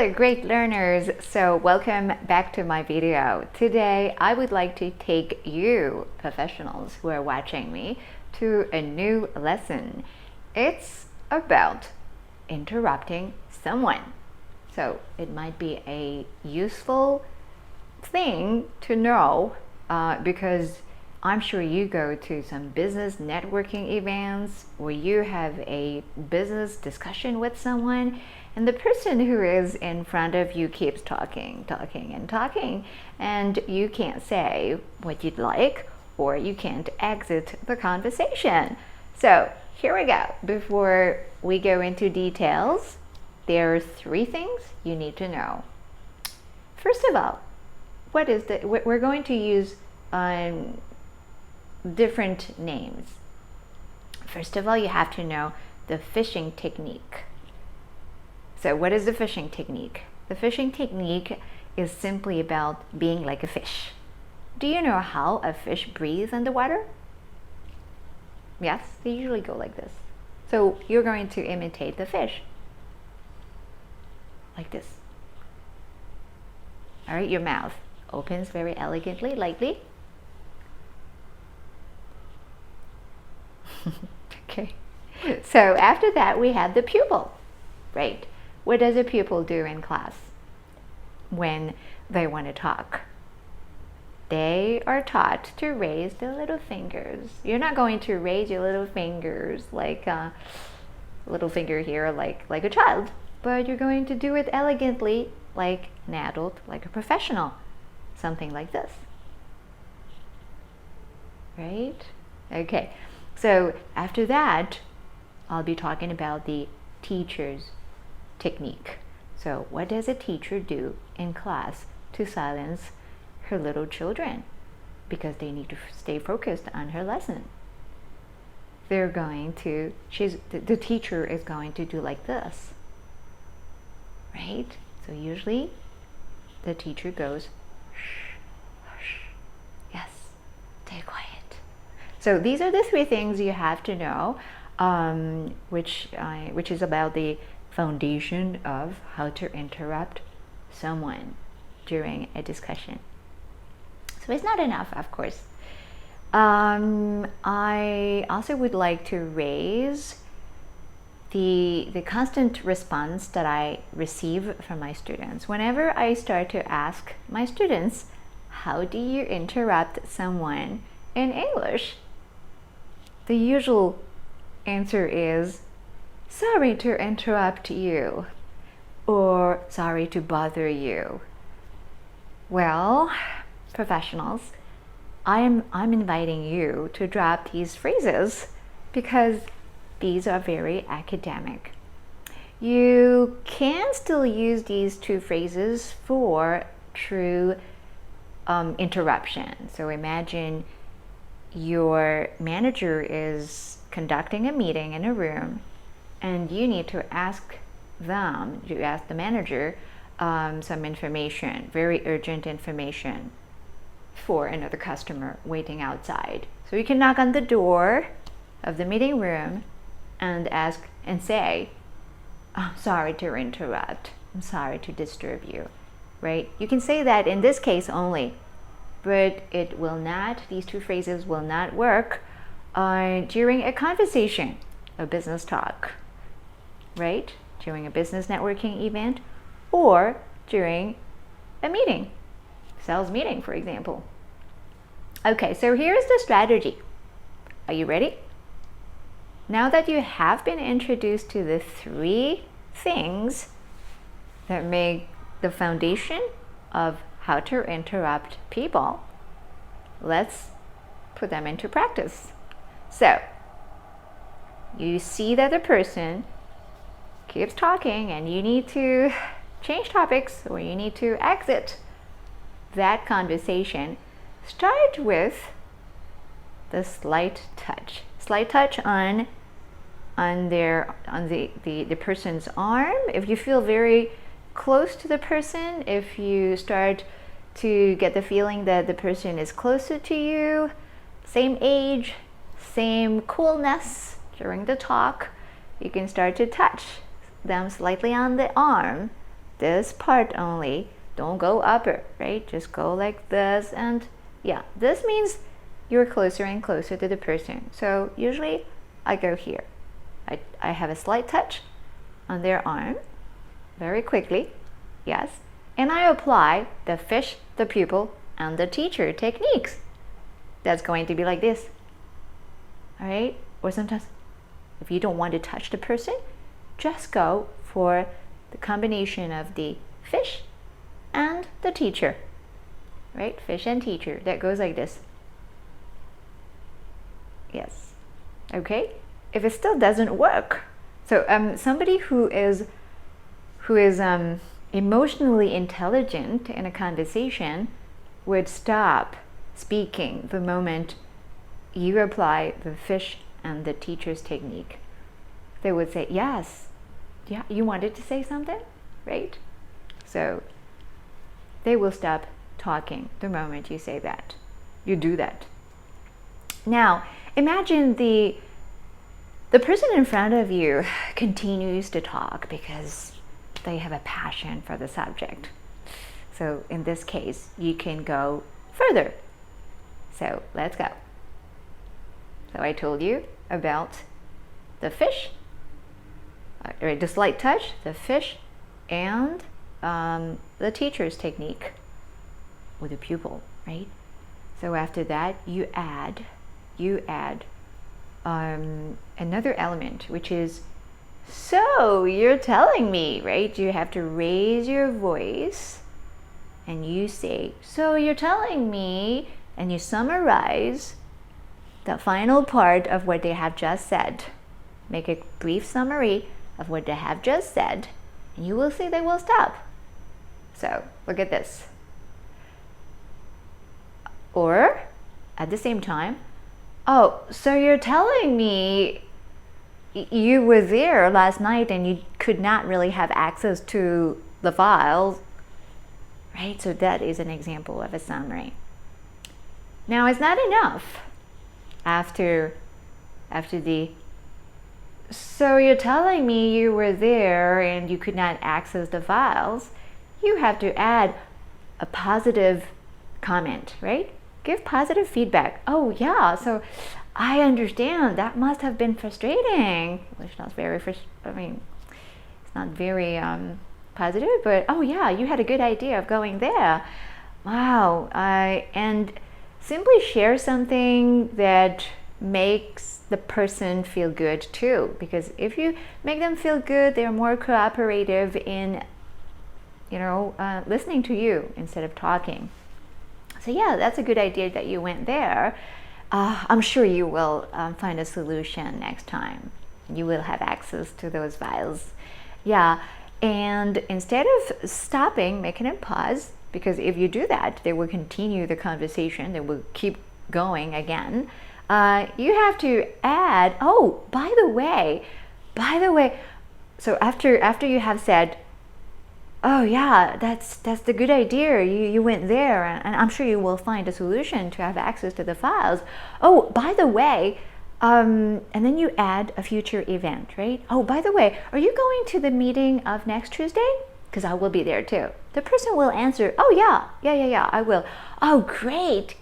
Hello, great learners. So welcome back to my video. Today, I would like to take you professionals who are watching me to a new lesson. It's about interrupting someone. So it might be a useful thing to know because I'm sure you go to some business networking events where you have a business discussion with someone, and the person who is in front of you keeps talking, and you can't say what you'd like, or you can't exit the conversation. So here we go. Before we go into details, there are 3 things you need to know. First of all, we're going to use different names. First of all, you have to know the fishing technique. So what is the fishing technique? The fishing technique is simply about being like a fish. Do you know how a fish breathes underwater? Yes, they usually go like this. So you're going to imitate the fish. Like this. All right, your mouth opens very elegantly, lightly. Okay, so after that we have the pupil, right? What does a pupil do in class when they want to talk? They are taught to raise their little fingers. You're not going to raise your little fingers like a little finger here like a child, but you're going to do it elegantly like an adult, like a professional, something like this, right? Okay. So after that, I'll be talking about the teacher's technique. So what does a teacher do in class to silence her little children? Because they need to stay focused on her lesson. The teacher is going to do like this, right? So usually the teacher goes, shh, shh, yes, stay quiet. So these are the 3 things you have to know, which is about the foundation of how to interrupt someone during a discussion. So it's not enough, of course. I also would like to raise the constant response that I receive from my students. Whenever I start to ask my students, how do you interrupt someone in English? The usual answer is, sorry to interrupt you, or sorry to bother you. Well, professionals, I'm inviting you to drop these phrases because these are very academic. You can still use these 2 phrases for true interruption. So imagine your manager is conducting a meeting in a room, and you need to ask the manager some information, very urgent information for another customer waiting outside. So you can knock on the door of the meeting room and ask and say, I'm sorry to interrupt, I'm sorry to disturb you, right? You can say that in this case only, but it will not, these 2 phrases will not work during a conversation, a business talk, right? During a business networking event, or during a meeting, sales meeting, for example. Okay, so here's the strategy. Are you ready? Now that you have been introduced to the 3 things that make the foundation of how to interrupt people, let's put them into practice. So, you see that the person keeps talking and you need to change topics or you need to exit that conversation. Start with the slight touch on the person's arm. If you feel very close to the person, if you start to get the feeling that the person is closer to you, same age, same coolness during the talk, you can start to touch them slightly on the arm this part only. Don't go upper, right? Just go like this, and yeah, this means you're closer and closer to the person. So usually I go here. I have a slight touch on their arm very quickly, yes, and I apply the fish, the pupil, and the teacher techniques. That's going to be like this, all right? Or sometimes if you don't want to touch the person, just go for the combination of the fish and the teacher, right? Fish and teacher, that goes like this. Yes, okay. If it still doesn't work, so somebody who is emotionally intelligent in a conversation would stop speaking the moment you apply the fish and the teacher's technique. They would say, yes, yeah, you wanted to say something, right? So they will stop talking the moment you say that. You do that. Now, imagine the person in front of you continues to talk because they have a passion for the subject. So in this case, you can go further. So let's go. So I told you about the fish, right, the slight touch, the fish, and the teacher's technique with the pupil, right? So after that, you add another element, which is, so you're telling me, right? You have to raise your voice and you say, so you're telling me, and you summarize the final part of what they have just said. Make a brief summary of what they have just said, and you will see they will stop. So look at this. Or at the same time, oh, so you're telling me you were there last night and you could not really have access to the files, right? So that is an example of a summary. Now, it's not enough after the, so you're telling me you were there and you could not access the files. You have to add a positive comment, right? Give positive feedback. Oh yeah, so I understand, that must have been frustrating. It's not very it's not very positive, but oh yeah, you had a good idea of going there. Wow, and simply share something that makes the person feel good too, because if you make them feel good, they're more cooperative in, listening to you instead of talking. So yeah, that's a good idea that you went there. I'm sure you will find a solution next time. You will have access to those files. Yeah, and instead of stopping, making it pause, because if you do that, they will continue the conversation. They will keep going again. You have to add, oh, by the way. So after you have said, oh yeah, that's the good idea. You went there, and I'm sure you will find a solution to have access to the files. Oh, by the way, and then you add a future event, right? Oh, by the way, are you going to the meeting of next Tuesday? Because I will be there too. The person will answer, oh yeah, I will. Oh, great.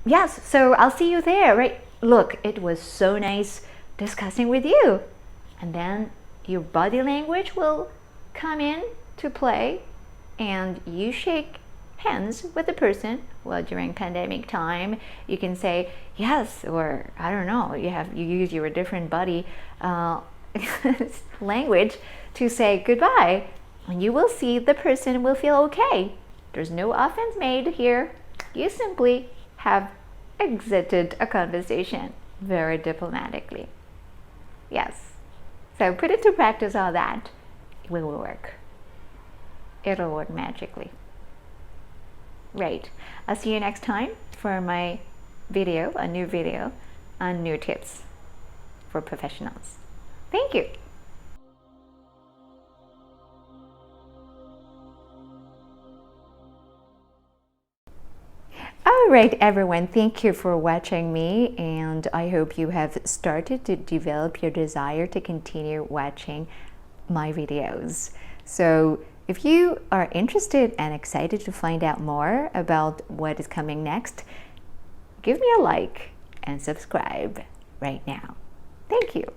Yes, so I'll see you there, right? Look, it was so nice discussing with you. And then your body language will come in to play, and you shake hands with the person. Well, during pandemic time, you can say yes, or I don't know, you use your different body language to say goodbye, and you will see the person will feel okay. There's no offense made here. You simply have exited a conversation very diplomatically. Yes. So put into practice all that. It will work. It'll work magically. Right. I'll see you next time for my video, a new video on new tips for professionals. Thank you. All right, everyone, thank you for watching me, and I hope you have started to develop your desire to continue watching my videos. So if you are interested and excited to find out more about what is coming next, give me a like and subscribe right now. Thank you.